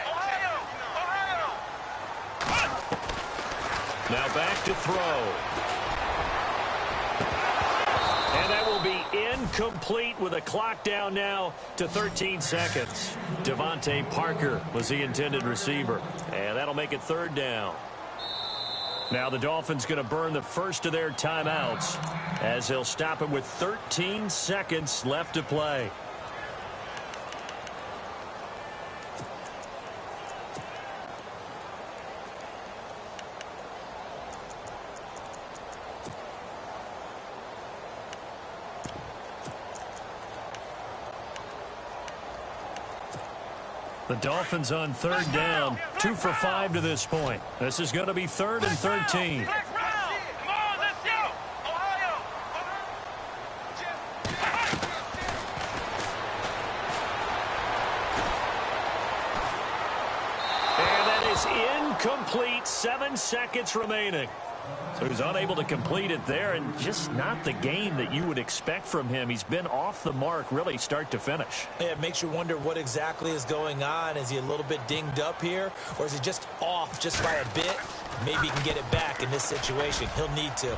Ohio! Ohio! Now back to throw. And that will be incomplete with a clock down now to 13 seconds. Devontae Parker was the intended receiver. And that'll make it third down. Now the Dolphins going to burn the first of their timeouts as they'll stop it with 13 seconds left to play. The Dolphins on third down, 2 for 5 to this point. This is going to be 3rd and 13. Come on, let's go! Ohio! And that is incomplete. 7 seconds remaining. So he's unable to complete it there, and just not the game that you would expect from him. He's been off the mark really start to finish. Yeah, it makes you wonder what exactly is going on. Is he a little bit dinged up here, or is he just off just by a bit? Maybe he can get it back in this situation. He'll need to.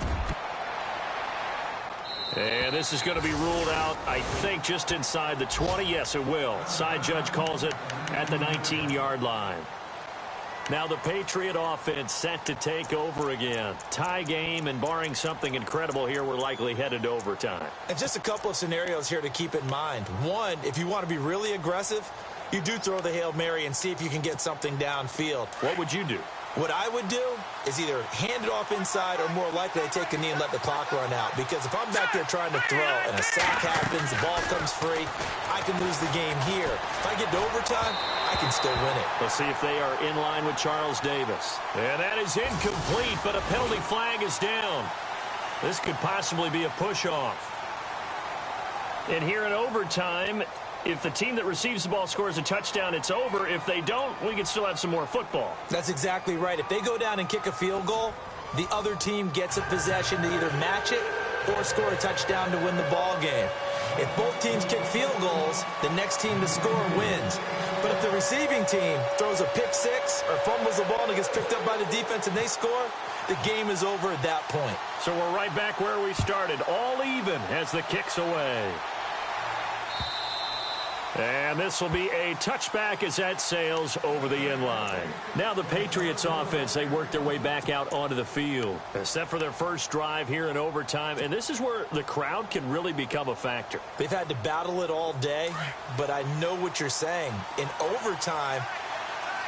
And this is going to be ruled out, I think, just inside the 20. Yes, it will. Side judge calls it at the 19-yard line. Now the Patriot offense set to take over again. Tie game, and barring something incredible here, we're likely headed to overtime. And just a couple of scenarios here to keep in mind. One, if you want to be really aggressive, you do throw the Hail Mary and see if you can get something downfield. What would you do? What I would do is either hand it off inside or more likely I take a knee and let the clock run out. Because if I'm back there trying to throw and a sack happens, the ball comes free, I can lose the game here. If I get to overtime, I can still win it. Let's see if they are in line with Charles Davis. And that is incomplete, but a penalty flag is down. This could possibly be a push-off. And here in overtime, if the team that receives the ball scores a touchdown, it's over. If they don't, we can still have some more football. That's exactly right. If they go down and kick a field goal, the other team gets a possession to either match it or score a touchdown to win the ball game. If both teams kick field goals, the next team to score wins. But if the receiving team throws a pick six or fumbles the ball and it gets picked up by the defense and they score, the game is over at that point. So we're right back where we started, all even as the kick's away. And this will be a touchback as that sails over the end line. Now the Patriots offense, they work their way back out onto the field. Set for their first drive here in overtime. And this is where the crowd can really become a factor. They've had to battle it all day, but I know what you're saying. In overtime,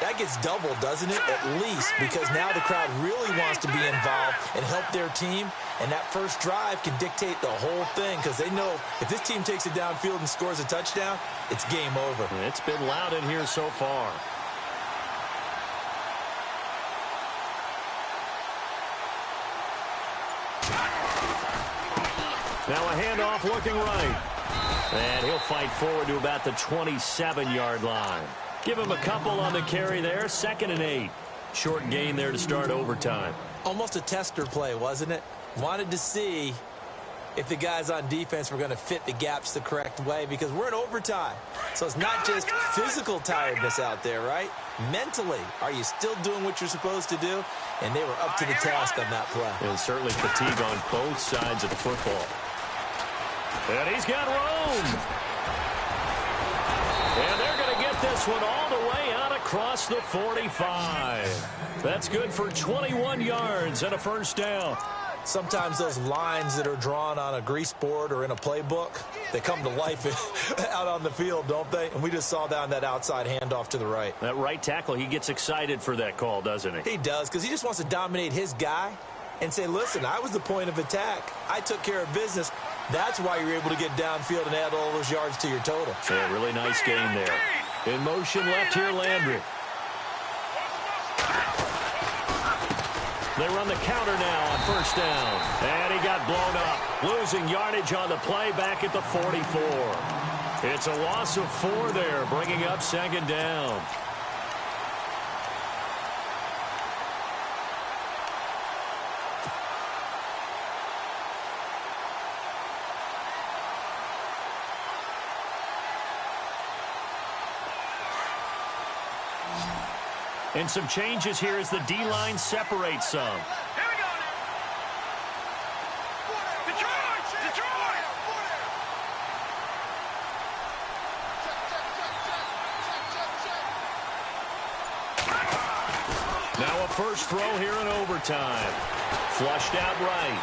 that gets doubled, doesn't it? At least, because now the crowd really wants to be involved and help their team. And that first drive can dictate the whole thing because they know if this team takes it downfield and scores a touchdown, it's game over. It's been loud in here so far. Now a handoff looking right. And he'll fight forward to about the 27-yard line. Give him a couple on the carry there. 2nd and 8. Short gain there to start overtime. Almost a tester play, wasn't it? Wanted to see if the guys on defense were going to fit the gaps the correct way because we're in overtime. So it's not just physical tiredness out there, right? Mentally, are you still doing what you're supposed to do? And they were up to the task on that play. And certainly fatigue on both sides of the football. And he's got room. And they're going to get this one all the way out across the 45. That's good for 21 yards and a first down. Sometimes those lines that are drawn on a grease board or in a playbook, they come to life out on the field, don't they? And we just saw that on that outside handoff to the right. That right tackle, he gets excited for that call, doesn't he? He does, because he just wants to dominate his guy and say, listen, I was the point of attack. I took care of business. That's why you're able to get downfield and add all those yards to your total. Yeah, really nice game there. In motion left here, Landry. They run the counter now on first down. And he got blown up. Losing yardage on the play back at the 44. It's a loss of 4 there, bringing up second down. And some changes here as the D-line separates some. Here we go now. Detroit! Detroit! Now a first throw here in overtime. Flushed out right.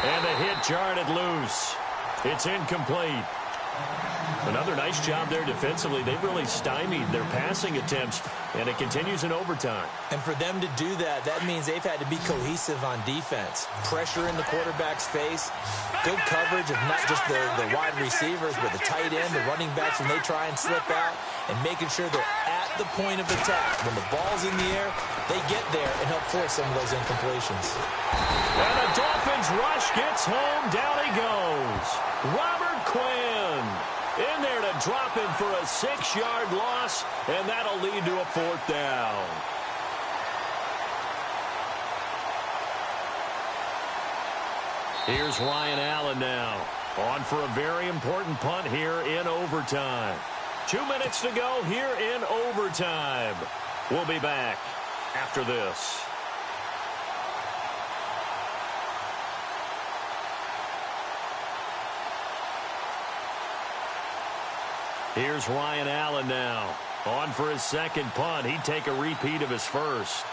And the hit jarred it loose. It's incomplete. Another nice job there defensively. They've really stymied their passing attempts, and it continues in overtime. And for them to do that, that means they've had to be cohesive on defense. Pressure in the quarterback's face, good coverage of not just the wide receivers, but the tight end, the running backs when they try and slip out, and making sure they're at the point of attack. When the ball's in the air, they get there and help force some of those incompletions. And the Dolphins rush gets home. Down he goes. Robert Quinn in there to drop him for a 6-yard loss, and that'll lead to a 4th down. Here's Ryan Allen now, on for a very important punt here in overtime. 2 minutes to go here in overtime. We'll be back after this. Here's Ryan Allen now, on for his second punt. He'd take a repeat of his first.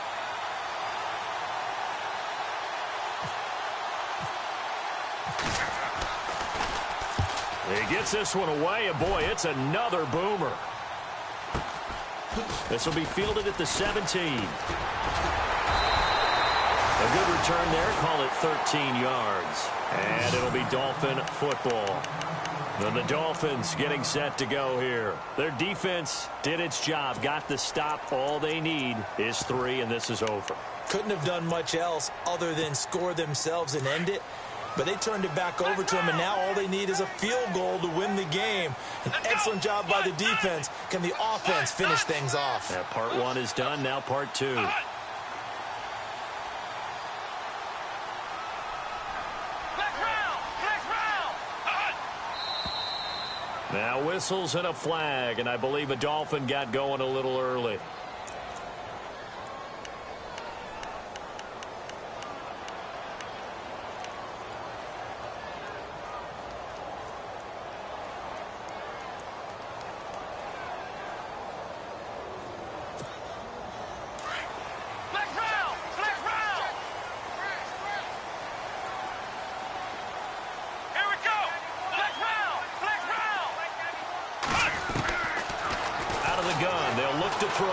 He gets this one away, and boy, it's another boomer. This will be fielded at the 17. A good return there, call it 13 yards. And it'll be Dolphin football. Then the Dolphins getting set to go here. Their defense did its job, got the stop. All they need is 3, and this is over. Couldn't have done much else other than score themselves and end it. But they turned it back over to them, and now all they need is a field goal to win the game. An excellent job by the defense. Can the offense finish things off? Yeah, part 1 is done, now part 2. Now whistles and a flag, and I believe a Dolphin got going a little early. To throw.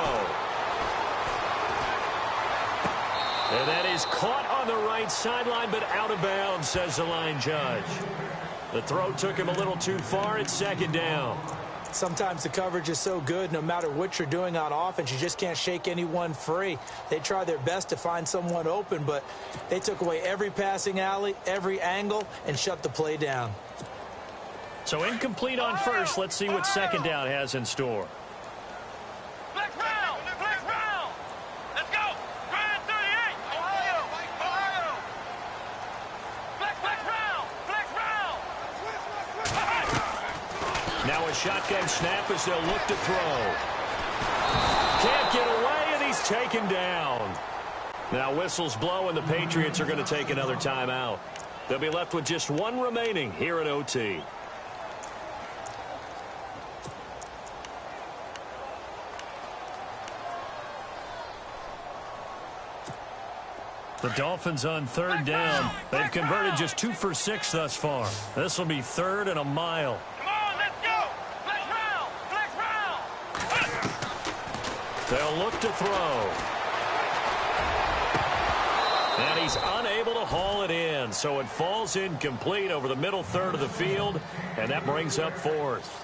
And that is caught on the right sideline, but out of bounds, says the line judge. The throw took him a little too far. It's second down. Sometimes the coverage is so good, no matter what you're doing on offense, you just can't shake anyone free. They try their best to find someone open, but they took away every passing alley, every angle, and shut the play down. So incomplete on first. Let's see what second down has in store. Shotgun snap as they'll look to throw. Can't get away, and he's taken down. Now whistles blow, and the Patriots are going to take another timeout. They'll be left with just one remaining here in OT. The Dolphins on third down. They've converted just 2 for 6 thus far. This will be 3rd and a mile. Come on, let's go. Flex round. Flex round. They'll look to throw. And he's unable to haul it in, so it falls incomplete over the middle third of the field, and that brings up 4th.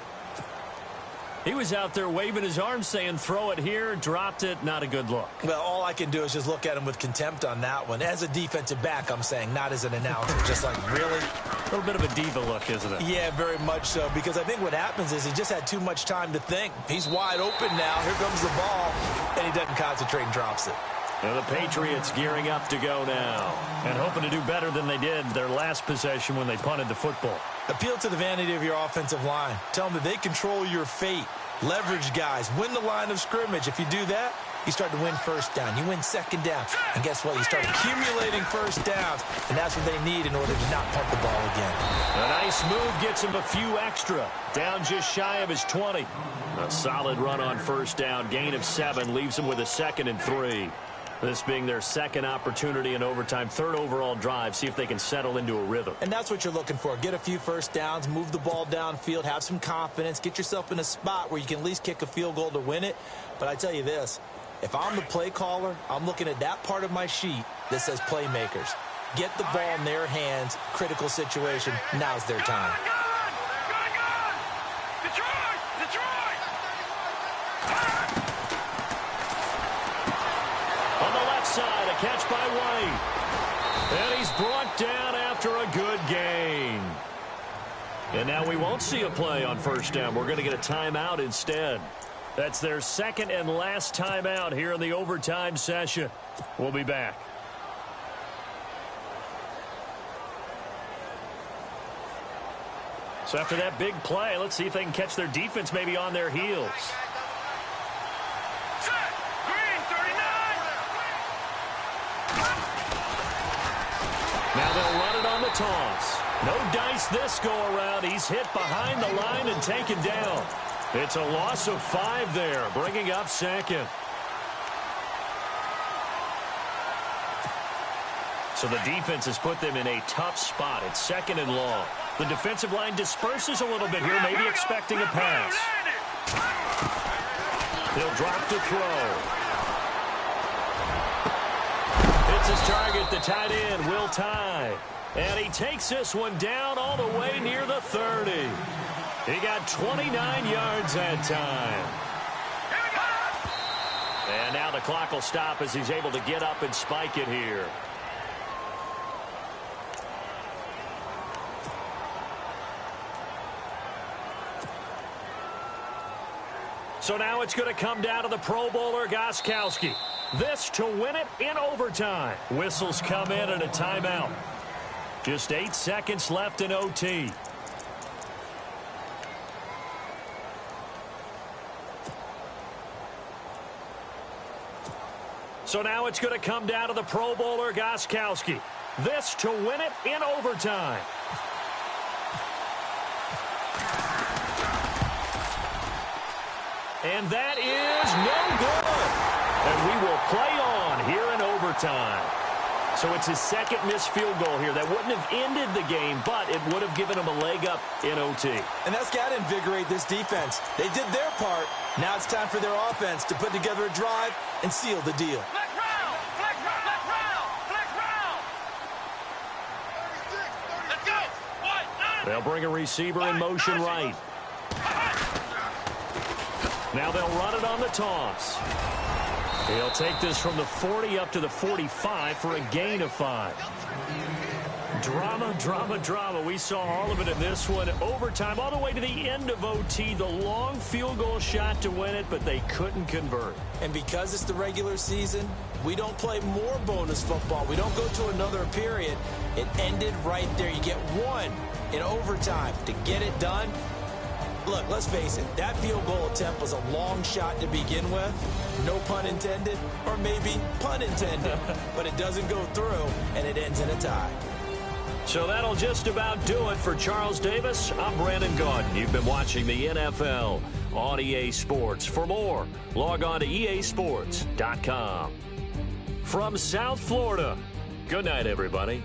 He was out there waving his arms saying, throw it here, dropped it, not a good look. Well, all I can do is just look at him with contempt on that one. As a defensive back, I'm saying, not as an announcer. Just like, really? A little bit of a diva look, isn't it? Yeah, very much so, because I think what happens is he just had too much time to think. He's wide open now. Here comes the ball, and he doesn't concentrate and drops it. And the Patriots gearing up to go now and hoping to do better than they did their last possession when they punted the football. Appeal to the vanity of your offensive line. Tell them that they control your fate. Leverage guys. Win the line of scrimmage. If you do that, you start to win first down. You win second down. And guess what? You start accumulating first downs. And that's what they need in order to not punt the ball again. A nice move gets him a few extra. Down just shy of his 20. A solid run on first down. Gain of 7 leaves him with a 2nd and 3. This being their second opportunity in overtime, 3rd overall drive. See if they can settle into a rhythm. And that's what you're looking for. Get a few first downs, move the ball downfield, have some confidence, get yourself in a spot where you can at least kick a field goal to win it. But I tell you this, if I'm the play caller, I'm looking at that part of my sheet that says playmakers. Get the ball in their hands, critical situation, now's their time. Side, a catch by White. And he's brought down after a good gain. And now we won't see a play on first down. We're going to get a timeout instead. That's their second and last timeout here in the overtime session. We'll be back. So after that big play, let's see if they can catch their defense maybe on their heels. Now they'll run it on the toss. No dice this go-around. He's hit behind the line and taken down. It's a loss of 5 there, bringing up 2nd. So the defense has put them in a tough spot. It's 2nd and long. The defensive line disperses a little bit here, maybe expecting a pass. He'll drop to throw. It's his target, the tight end, Will Tye. And he takes this one down all the way near the 30. He got 29 yards that time. And now the clock will stop as he's able to get up and spike it here. So now it's going to come down to the Pro Bowler, Gostkowski. This to win it in overtime. Whistles come in and a timeout. Just 8 seconds left in OT. So now it's going to come down to the Pro Bowler, Gostkowski. This to win it in overtime. And that is no good. And we will play on here in overtime. So it's his second missed field goal here. That wouldn't have ended the game, but it would have given him a leg up in OT. And that's got to invigorate this defense. They did their part. Now it's time for their offense to put together a drive and seal the deal. Flex round! Flex round! Flex round! Flex round! Let's go! They'll bring a receiver in motion right. Now they'll run it on the toss. He'll take this from the 40 up to the 45 for a gain of 5. Drama, drama, drama. We saw all of it in this one. Overtime all the way to the end of OT. The long field goal shot to win it, but they couldn't convert. And because it's the regular season, we don't play more bonus football. We don't go to another period. It ended right there. You get one in overtime to get it done. Look, let's face it, that field goal attempt was a long shot to begin with. No pun intended, or maybe pun intended. But it doesn't go through, and it ends in a tie. So that'll just about do it for Charles Davis. I'm Brandon Gaudin. You've been watching the NFL on EA Sports. For more, log on to easports.com. From South Florida, good night, everybody.